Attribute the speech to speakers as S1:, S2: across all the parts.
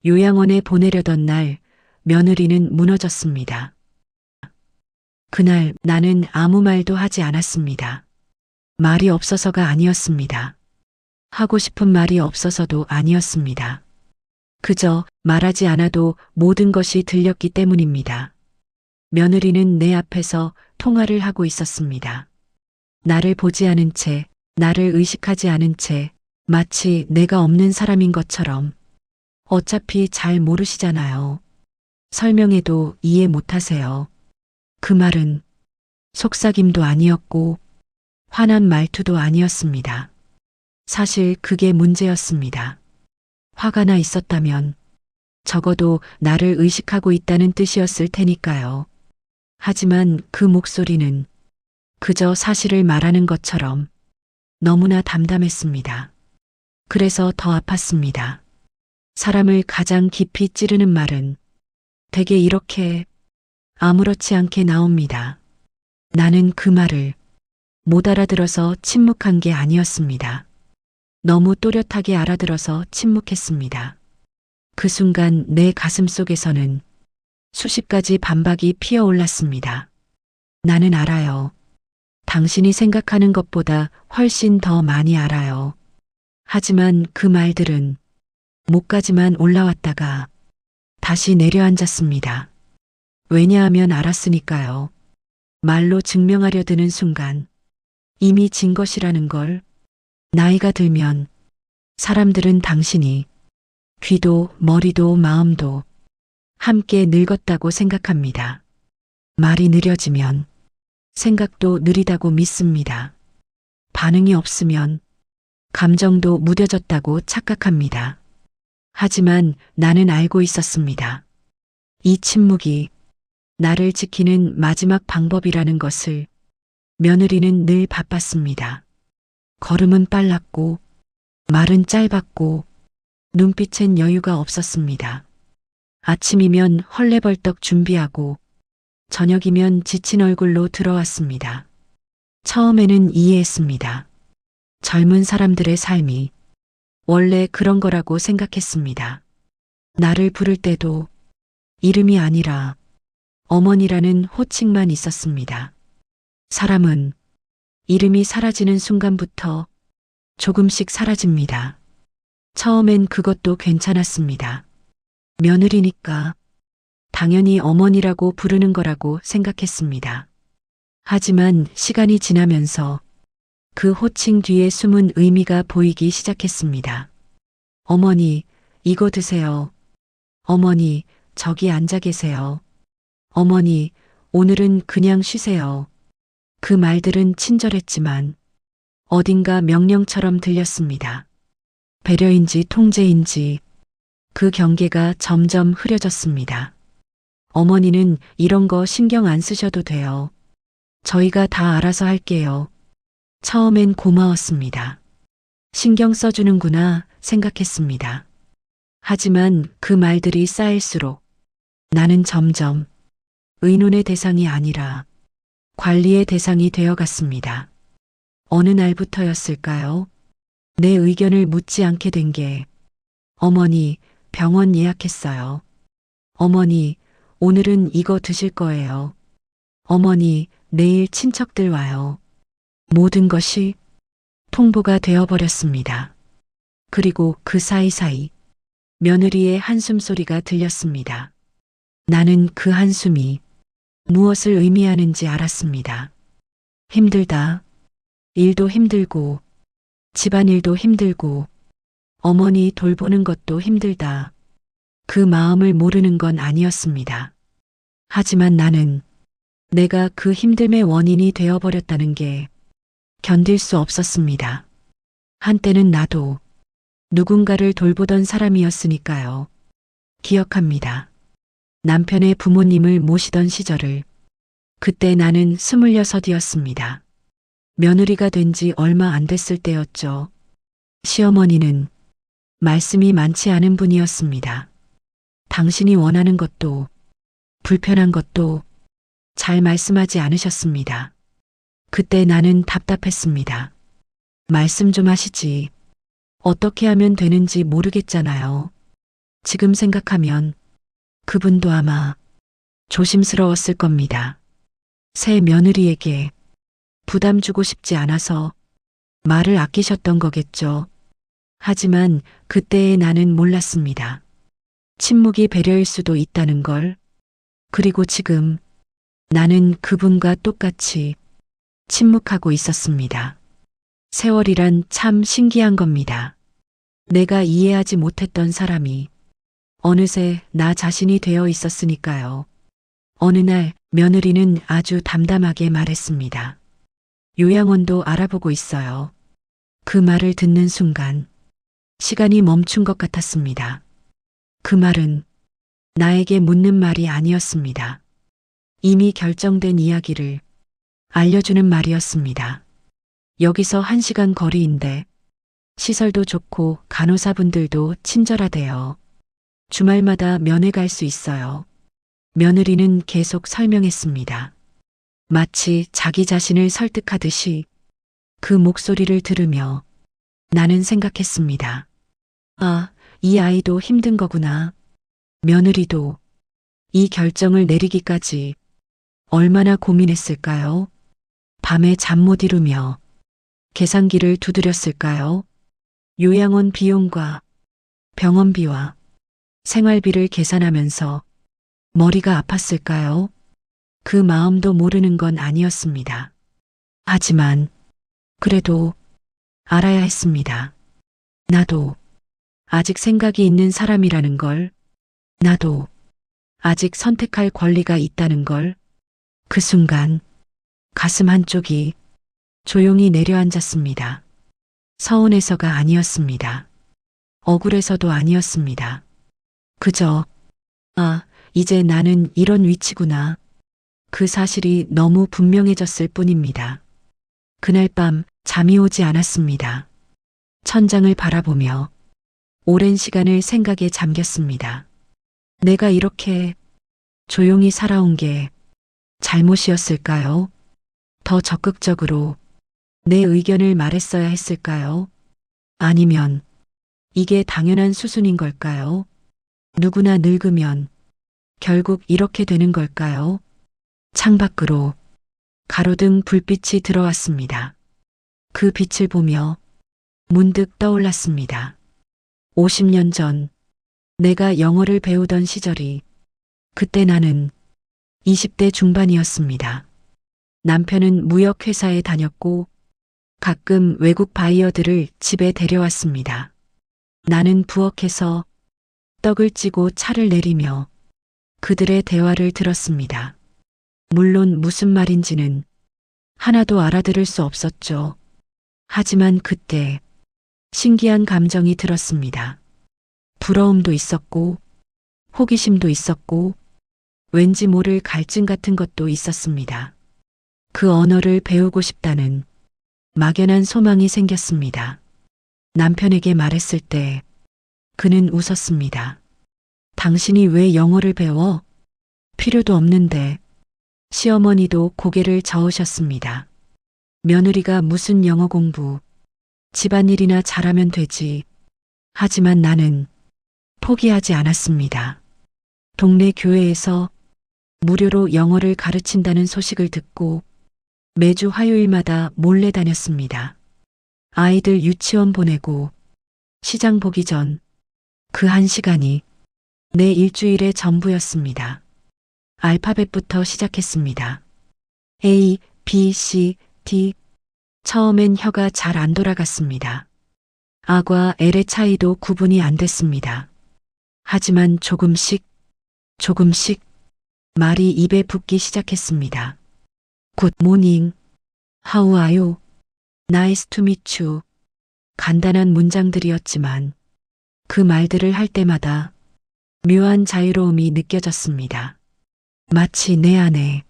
S1: 요양원에 보내려던 날 며느리는 무너졌습니다. 그날 나는 아무 말도 하지 않았습니다. 말이 없어서가 아니었습니다. 하고 싶은 말이 없어서도 아니었습니다. 그저 말하지 않아도 모든 것이 들렸기 때문입니다. 며느리는 내 앞에서 통화를 하고 있었습니다. 나를 보지 않은 채, 나를 의식하지 않은 채, 마치 내가 없는 사람인 것처럼. 어차피 잘 모르시잖아요. 설명해도 이해 못하세요. 그 말은 속삭임도 아니었고 화난 말투도 아니었습니다. 사실 그게 문제였습니다. 화가 나 있었다면 적어도 나를 의식하고 있다는 뜻이었을 테니까요. 하지만 그 목소리는 그저 사실을 말하는 것처럼 너무나 담담했습니다. 그래서 더 아팠습니다. 사람을 가장 깊이 찌르는 말은 되게 이렇게 아무렇지 않게 나옵니다. 나는 그 말을 못 알아들어서 침묵한 게 아니었습니다. 너무 또렷하게 알아들어서 침묵했습니다. 그 순간 내 가슴 속에서는 수십 가지 반박이 피어올랐습니다. 나는 알아요. 당신이 생각하는 것보다 훨씬 더 많이 알아요. 하지만 그 말들은 목까지만 올라왔다가 다시 내려앉았습니다. 왜냐하면 알았으니까요. 말로 증명하려 드는 순간 이미 진 것이라는 걸. 나이가 들면 사람들은 당신이 귀도 머리도 마음도 함께 늙었다고 생각합니다. 말이 느려지면 생각도 느리다고 믿습니다. 반응이 없으면 감정도 무뎌졌다고 착각합니다. 하지만 나는 알고 있었습니다. 이 침묵이 나를 지키는 마지막 방법이라는 것을. 며느리는 늘 바빴습니다. 걸음은 빨랐고 말은 짧았고 눈빛엔 여유가 없었습니다. 아침이면 헐레벌떡 준비하고 저녁이면 지친 얼굴로 들어왔습니다. 처음에는 이해했습니다. 젊은 사람들의 삶이 원래 그런 거라고 생각했습니다. 나를 부를 때도 이름이 아니라 어머니라는 호칭만 있었습니다. 사람은 이름이 사라지는 순간부터 조금씩 사라집니다. 처음엔 그것도 괜찮았습니다. 며느리니까 당연히 어머니라고 부르는 거라고 생각했습니다. 하지만 시간이 지나면서 그 호칭 뒤에 숨은 의미가 보이기 시작했습니다. 어머니, 이거 드세요. 어머니, 저기 앉아 계세요. 어머니, 오늘은 그냥 쉬세요. 그 말들은 친절했지만 어딘가 명령처럼 들렸습니다. 배려인지 통제인지 그 경계가 점점 흐려졌습니다. 어머니는 이런 거 신경 안 쓰셔도 돼요. 저희가 다 알아서 할게요. 처음엔 고마웠습니다. 신경 써주는구나 생각했습니다. 하지만 그 말들이 쌓일수록 나는 점점 의논의 대상이 아니라 관리의 대상이 되어갔습니다. 어느 날부터였을까요? 내 의견을 묻지 않게 된 게 어머니 병원 예약했어요. 어머니 오늘은 이거 드실 거예요. 어머니 내일 친척들 와요. 모든 것이 통보가 되어버렸습니다. 그리고 그 사이사이 며느리의 한숨 소리가 들렸습니다. 나는 그 한숨이 무엇을 의미하는지 알았습니다. 힘들다. 일도 힘들고 집안일도 힘들고 어머니 돌보는 것도 힘들다. 그 마음을 모르는 건 아니었습니다. 하지만 나는 내가 그 힘듦의 원인이 되어버렸다는 게 견딜 수 없었습니다. 한때는 나도 누군가를 돌보던 사람이었으니까요. 기억합니다. 남편의 부모님을 모시던 시절을. 그때 나는 26이었습니다. 며느리가 된 지 얼마 안 됐을 때였죠. 시어머니는 말씀이 많지 않은 분이었습니다. 당신이 원하는 것도 불편한 것도 잘 말씀하지 않으셨습니다. 그때 나는 답답했습니다. 말씀 좀 하시지. 어떻게 하면 되는지 모르겠잖아요. 지금 생각하면 그분도 아마 조심스러웠을 겁니다. 새 며느리에게 부담 주고 싶지 않아서 말을 아끼셨던 거겠죠. 하지만 그때의 나는 몰랐습니다. 침묵이 배려일 수도 있다는 걸. 그리고 지금 나는 그분과 똑같이 침묵하고 있었습니다. 세월이란 참 신기한 겁니다. 내가 이해하지 못했던 사람이 어느새 나 자신이 되어 있었으니까요. 어느 날 며느리는 아주 담담하게 말했습니다. 요양원도 알아보고 있어요. 그 말을 듣는 순간 시간이 멈춘 것 같았습니다. 그 말은 나에게 묻는 말이 아니었습니다. 이미 결정된 이야기를 알려주는 말이었습니다. 여기서 1시간 거리인데 시설도 좋고 간호사분들도 친절하대요. 주말마다 면회 갈 수 있어요. 며느리는 계속 설명했습니다. 마치 자기 자신을 설득하듯이 그 목소리를 들으며 나는 생각했습니다. 아, 이 아이도 힘든 거구나. 며느리도 이 결정을 내리기까지 얼마나 고민했을까요? 밤에 잠 못 이루며 계산기를 두드렸을까요? 요양원 비용과 병원비와 생활비를 계산하면서 머리가 아팠을까요? 그 마음도 모르는 건 아니었습니다. 하지만 그래도 알아야 했습니다. 나도 아직 생각이 있는 사람이라는 걸, 나도 아직 선택할 권리가 있다는 걸. 그 순간 가슴 한쪽이 조용히 내려앉았습니다. 서운해서가 아니었습니다. 억울해서도 아니었습니다. 그저, 아, 이제 나는 이런 위치구나. 그 사실이 너무 분명해졌을 뿐입니다. 그날 밤 잠이 오지 않았습니다. 천장을 바라보며 오랜 시간을 생각에 잠겼습니다. 내가 이렇게 조용히 살아온 게 잘못이었을까요? 더 적극적으로 내 의견을 말했어야 했을까요? 아니면 이게 당연한 수순인 걸까요? 누구나 늙으면 결국 이렇게 되는 걸까요? 창밖으로 가로등 불빛이 들어왔습니다. 그 빛을 보며 문득 떠올랐습니다. 50년 전 내가 영어를 배우던 시절이, 그때 나는 20대 중반이었습니다. 남편은 무역회사에 다녔고 가끔 외국 바이어들을 집에 데려왔습니다. 나는 부엌에서 떡을 찌고 차를 내리며 그들의 대화를 들었습니다. 물론 무슨 말인지는 하나도 알아들을 수 없었죠. 하지만 그때 신기한 감정이 들었습니다. 부러움도 있었고 호기심도 있었고 왠지 모를 갈증 같은 것도 있었습니다. 그 언어를 배우고 싶다는 막연한 소망이 생겼습니다. 남편에게 말했을 때 그는 웃었습니다. 당신이 왜 영어를 배워? 필요도 없는데. 시어머니도 고개를 저으셨습니다. 며느리가 무슨 영어 공부, 집안일이나 잘하면 되지. 하지만 나는 포기하지 않았습니다. 동네 교회에서 무료로 영어를 가르친다는 소식을 듣고 매주 화요일마다 몰래 다녔습니다. 아이들 유치원 보내고 시장 보기 전 그 1시간이 내 일주일의 전부였습니다. 알파벳부터 시작했습니다. A, B, C, D. 처음엔 혀가 잘 안 돌아갔습니다. A과 L의 차이도 구분이 안 됐습니다. 하지만 조금씩 말이 입에 붙기 시작했습니다. Good morning. How are you? Nice to meet you. 간단한 문장들이었지만 그 말들을 할 때마다 묘한 자유로움이 느껴졌습니다. 마치 내 안에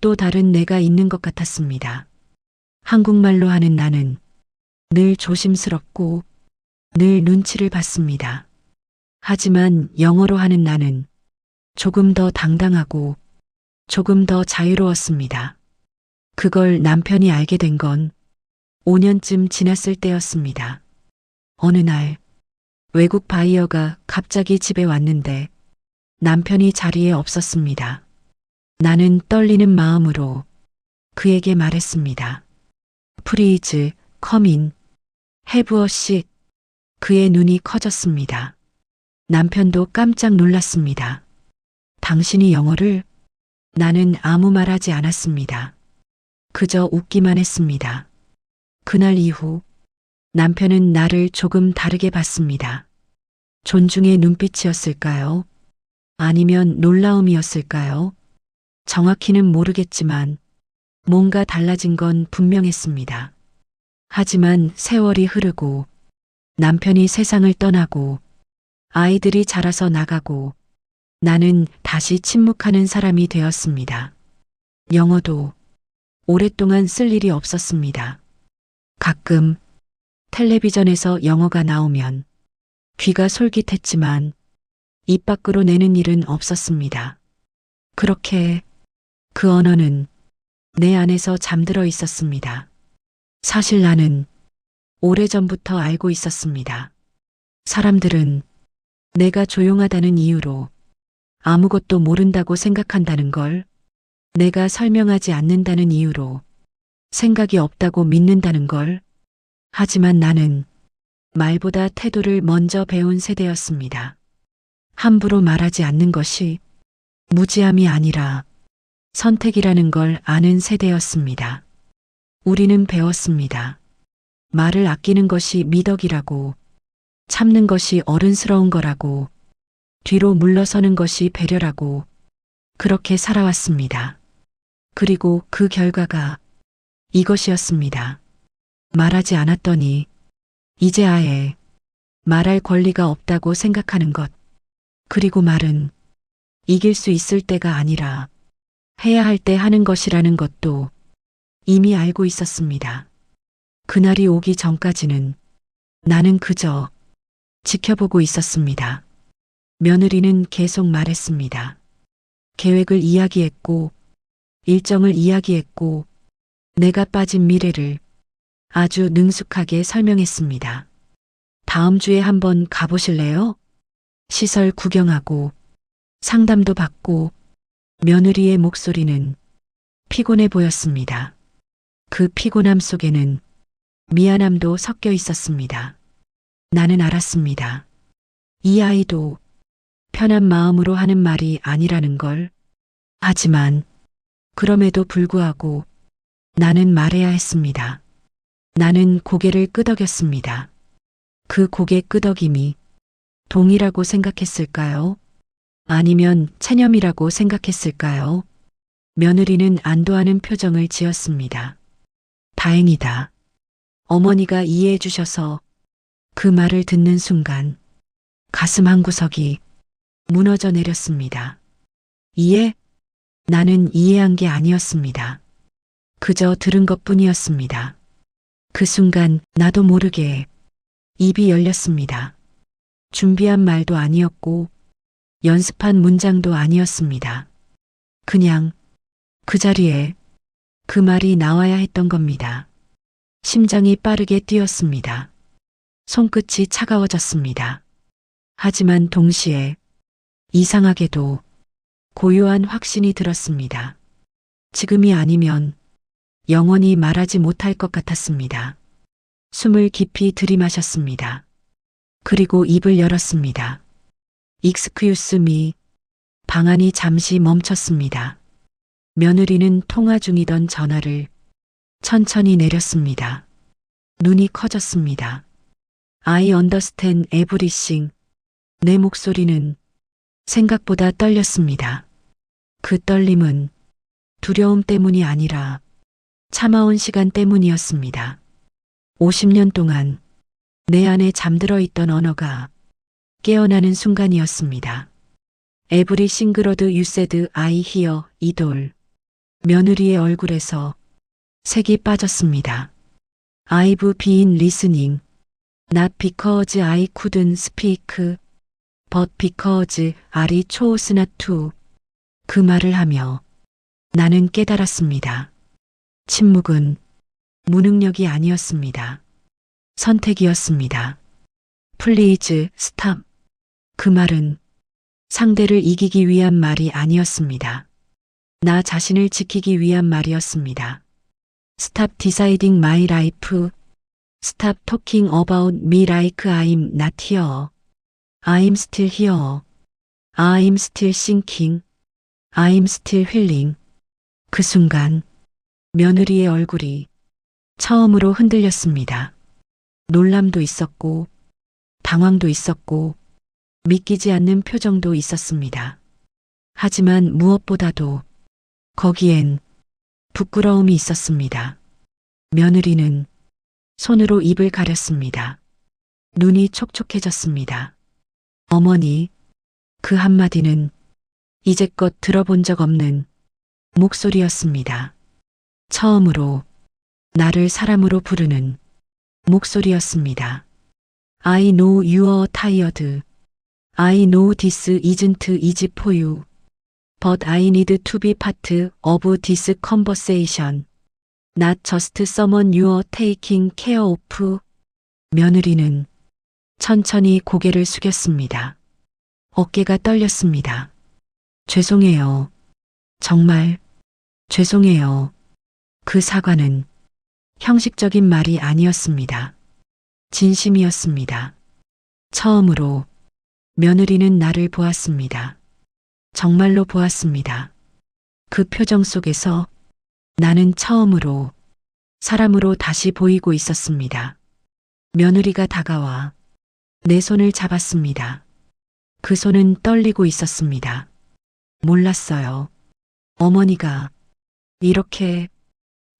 S1: 또 다른 내가 있는 것 같았습니다. 한국말로 하는 나는 늘 조심스럽고 늘 눈치를 봤습니다. 하지만 영어로 하는 나는 조금 더 당당하고 조금 더 자유로웠습니다. 그걸 남편이 알게 된 건 5년쯤 지났을 때였습니다. 어느 날 외국 바이어가 갑자기 집에 왔는데 남편이 자리에 없었습니다. 나는 떨리는 마음으로 그에게 말했습니다. Please, come in. Have a seat. 그의 눈이 커졌습니다. 남편도 깜짝 놀랐습니다. 당신이 영어를? 나는 아무 말 하지 않았습니다. 그저 웃기만 했습니다. 그날 이후 남편은 나를 조금 다르게 봤습니다. 존중의 눈빛이었을까요? 아니면 놀라움이었을까요? 정확히는 모르겠지만 뭔가 달라진 건 분명했습니다. 하지만 세월이 흐르고 남편이 세상을 떠나고 아이들이 자라서 나가고 나는 다시 침묵하는 사람이 되었습니다. 영어도 오랫동안 쓸 일이 없었습니다. 가끔 텔레비전에서 영어가 나오면 귀가 솔깃했지만 입 밖으로 내는 일은 없었습니다. 그렇게 그 언어는 내 안에서 잠들어 있었습니다. 사실 나는 오래전부터 알고 있었습니다. 사람들은 내가 조용하다는 이유로 아무것도 모른다고 생각한다는 걸, 내가 설명하지 않는다는 이유로 생각이 없다고 믿는다는 걸. 하지만 나는 말보다 태도를 먼저 배운 세대였습니다. 함부로 말하지 않는 것이 무지함이 아니라 선택이라는 걸 아는 세대였습니다. 우리는 배웠습니다. 말을 아끼는 것이 미덕이라고, 참는 것이 어른스러운 거라고, 뒤로 물러서는 것이 배려라고, 그렇게 살아왔습니다. 그리고 그 결과가 이것이었습니다. 말하지 않았더니 이제 아예 말할 권리가 없다고 생각하는 것. 그리고 말은 이길 수 있을 때가 아니라 해야 할 때 하는 것이라는 것도 이미 알고 있었습니다. 그날이 오기 전까지는 나는 그저 지켜보고 있었습니다. 며느리는 계속 말했습니다. 계획을 이야기했고, 일정을 이야기했고, 내가 빠진 미래를 아주 능숙하게 설명했습니다. 다음 주에 한번 가보실래요? 시설 구경하고 상담도 받고. 며느리의 목소리는 피곤해 보였습니다. 그 피곤함 속에는 미안함도 섞여 있었습니다. 나는 알았습니다. 이 아이도 편한 마음으로 하는 말이 아니라는 걸. 하지만 그럼에도 불구하고 나는 말해야 했습니다. 나는 고개를 끄덕였습니다. 그 고개 끄덕임이 동의라고 생각했을까요? 아니면 체념이라고 생각했을까요? 며느리는 안도하는 표정을 지었습니다. 다행이다. 어머니가 이해해 주셔서. 그 말을 듣는 순간 가슴 한구석이 무너져 내렸습니다. 이해? 나는 이해한 게 아니었습니다. 그저 들은 것뿐이었습니다. 그 순간 나도 모르게 입이 열렸습니다. 준비한 말도 아니었고 연습한 문장도 아니었습니다. 그냥 그 자리에 그 말이 나와야 했던 겁니다. 심장이 빠르게 뛰었습니다. 손끝이 차가워졌습니다. 하지만 동시에 이상하게도 고요한 확신이 들었습니다. 지금이 아니면 영원히 말하지 못할 것 같았습니다. 숨을 깊이 들이마셨습니다. 그리고 입을 열었습니다. Excuse me. 방안이 잠시 멈췄습니다. 며느리는 통화 중이던 전화를 천천히 내렸습니다. 눈이 커졌습니다. I understand everything. 내 목소리는 생각보다 떨렸습니다. 그 떨림은 두려움 때문이 아니라 참아온 시간 때문이었습니다. 50년 동안 내 안에 잠들어 있던 언어가 깨어나는 순간이었습니다. Every single word you said I hear. 이돌. 며느리의 얼굴에서 색이 빠졌습니다. I've been listening. Not because I couldn't speak, but because I chose not to. 그 말을 하며 나는 깨달았습니다. 침묵은 무능력이 아니었습니다. 선택이었습니다. 플리즈, 스탑. 그 말은 상대를 이기기 위한 말이 아니었습니다. 나 자신을 지키기 위한 말이었습니다. Stop deciding my life. Stop talking about me like I'm not here. I'm still here. I'm still thinking. I'm still feeling. 그 순간 며느리의 얼굴이 처음으로 흔들렸습니다. 놀람도 있었고 당황도 있었고 믿기지 않는 표정도 있었습니다. 하지만 무엇보다도 거기엔 부끄러움이 있었습니다. 며느리는 손으로 입을 가렸습니다. 눈이 촉촉해졌습니다. 어머니, 그 한마디는 이제껏 들어본 적 없는 목소리였습니다. 처음으로 나를 사람으로 부르는 목소리였습니다. I know you're tired. I know this isn't easy for you. But I need to be part of this conversation. Not just someone you're taking care of. 며느리는 천천히 고개를 숙였습니다. 어깨가 떨렸습니다. 죄송해요. 정말 죄송해요. 그 사과는 형식적인 말이 아니었습니다. 진심이었습니다. 처음으로 며느리는 나를 보았습니다. 정말로 보았습니다. 그 표정 속에서 나는 처음으로 사람으로 다시 보이고 있었습니다. 며느리가 다가와 내 손을 잡았습니다. 그 손은 떨리고 있었습니다. 몰랐어요. 어머니가 이렇게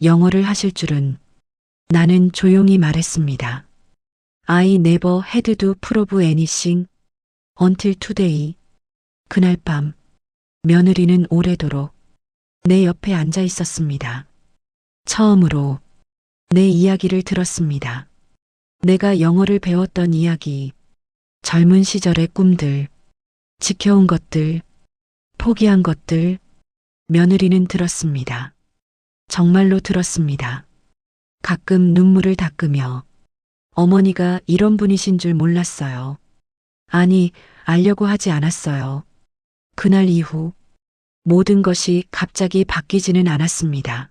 S1: 영어를 하실 줄은. 나는 조용히 말했습니다. I never had to prove anything until today. 그날 밤 며느리는 오래도록 내 옆에 앉아 있었습니다. 처음으로 내 이야기를 들었습니다. 내가 영어를 배웠던 이야기, 젊은 시절의 꿈들, 지켜온 것들, 포기한 것들, 며느리는 들었습니다. 정말로 들었습니다. 가끔 눈물을 닦으며 어머니가 이런 분이신 줄 몰랐어요. 아니, 알려고 하지 않았어요. 그날 이후 모든 것이 갑자기 바뀌지는 않았습니다.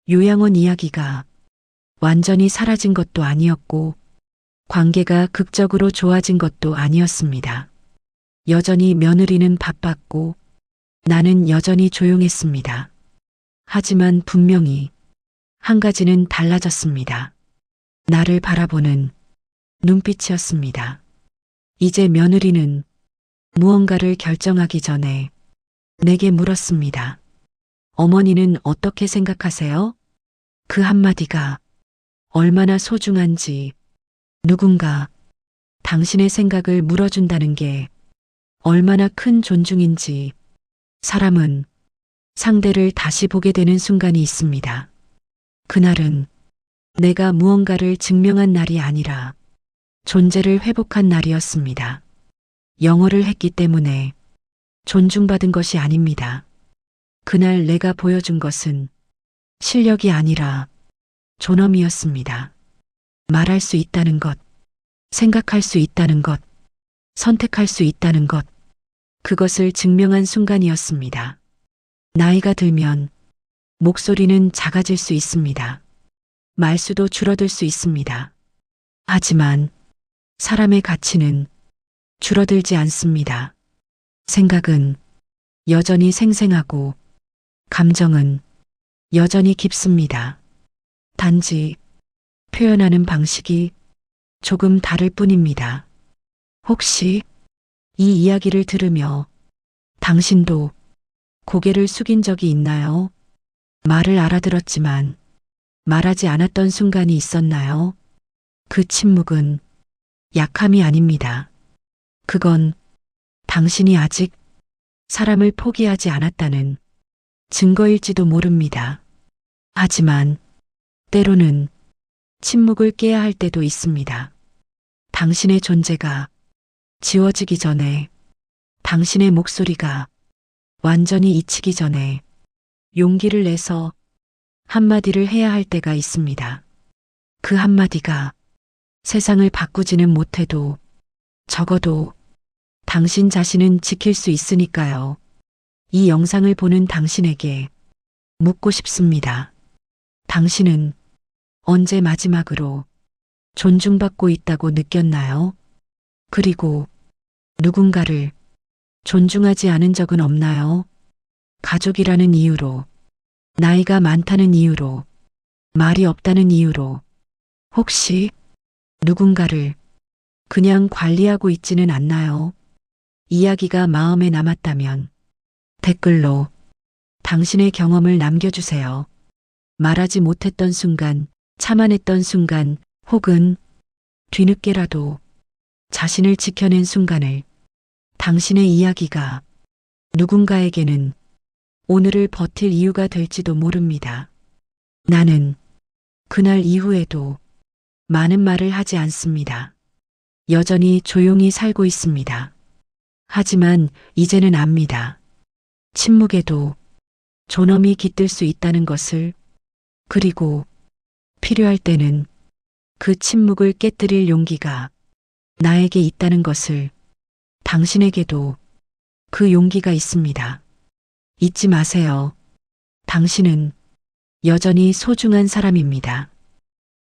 S1: 요양원 이야기가 완전히 사라진 것도 아니었고 관계가 극적으로 좋아진 것도 아니었습니다. 여전히 며느리는 바빴고 나는 여전히 조용했습니다. 하지만 분명히 한 가지는 달라졌습니다. 나를 바라보는 눈빛이었습니다. 이제 며느리는 무언가를 결정하기 전에 내게 물었습니다. 어머니는 어떻게 생각하세요? 그 한마디가 얼마나 소중한지, 누군가 당신의 생각을 물어준다는 게 얼마나 큰 존중인지, 사람은 상대를 다시 보게 되는 순간이 있습니다. 그날은 내가 무언가를 증명한 날이 아니라 존재를 회복한 날이었습니다. 영어를 했기 때문에 존중받은 것이 아닙니다. 그날 내가 보여준 것은 실력이 아니라 존엄이었습니다. 말할 수 있다는 것, 생각할 수 있다는 것, 선택할 수 있다는 것, 그것을 증명한 순간이었습니다. 나이가 들면 목소리는 작아질 수 있습니다. 말수도 줄어들 수 있습니다. 하지만 사람의 가치는 줄어들지 않습니다. 생각은 여전히 생생하고 감정은 여전히 깊습니다. 단지 표현하는 방식이 조금 다를 뿐입니다. 혹시 이 이야기를 들으며 당신도 고개를 숙인 적이 있나요? 말을 알아들었지만 말하지 않았던 순간이 있었나요? 그 침묵은 약함이 아닙니다. 그건 당신이 아직 사람을 포기하지 않았다는 증거일지도 모릅니다. 하지만 때로는 침묵을 깨야 할 때도 있습니다. 당신의 존재가 지워지기 전에, 당신의 목소리가 완전히 잊히기 전에 용기를 내서 한마디를 해야 할 때가 있습니다. 그 한마디가 세상을 바꾸지는 못해도 적어도 당신 자신은 지킬 수 있으니까요. 이 영상을 보는 당신에게 묻고 싶습니다. 당신은 언제 마지막으로 존중받고 있다고 느꼈나요? 그리고 누군가를 존중하지 않은 적은 없나요? 가족이라는 이유로, 나이가 많다는 이유로, 말이 없다는 이유로, 혹시 누군가를 그냥 관리하고 있지는 않나요? 이야기가 마음에 남았다면 댓글로 당신의 경험을 남겨주세요. 말하지 못했던 순간, 참아냈던 순간, 혹은 뒤늦게라도 자신을 지켜낸 순간을, 당신의 이야기가 누군가에게는 오늘을 버틸 이유가 될지도 모릅니다. 나는 그날 이후에도 많은 말을 하지 않습니다. 여전히 조용히 살고 있습니다. 하지만 이제는 압니다. 침묵에도 존엄이 깃들 수 있다는 것을, 그리고 필요할 때는 그 침묵을 깨뜨릴 용기가 나에게 있다는 것을, 당신에게도 그 용기가 있습니다. 잊지 마세요. 당신은 여전히 소중한 사람입니다.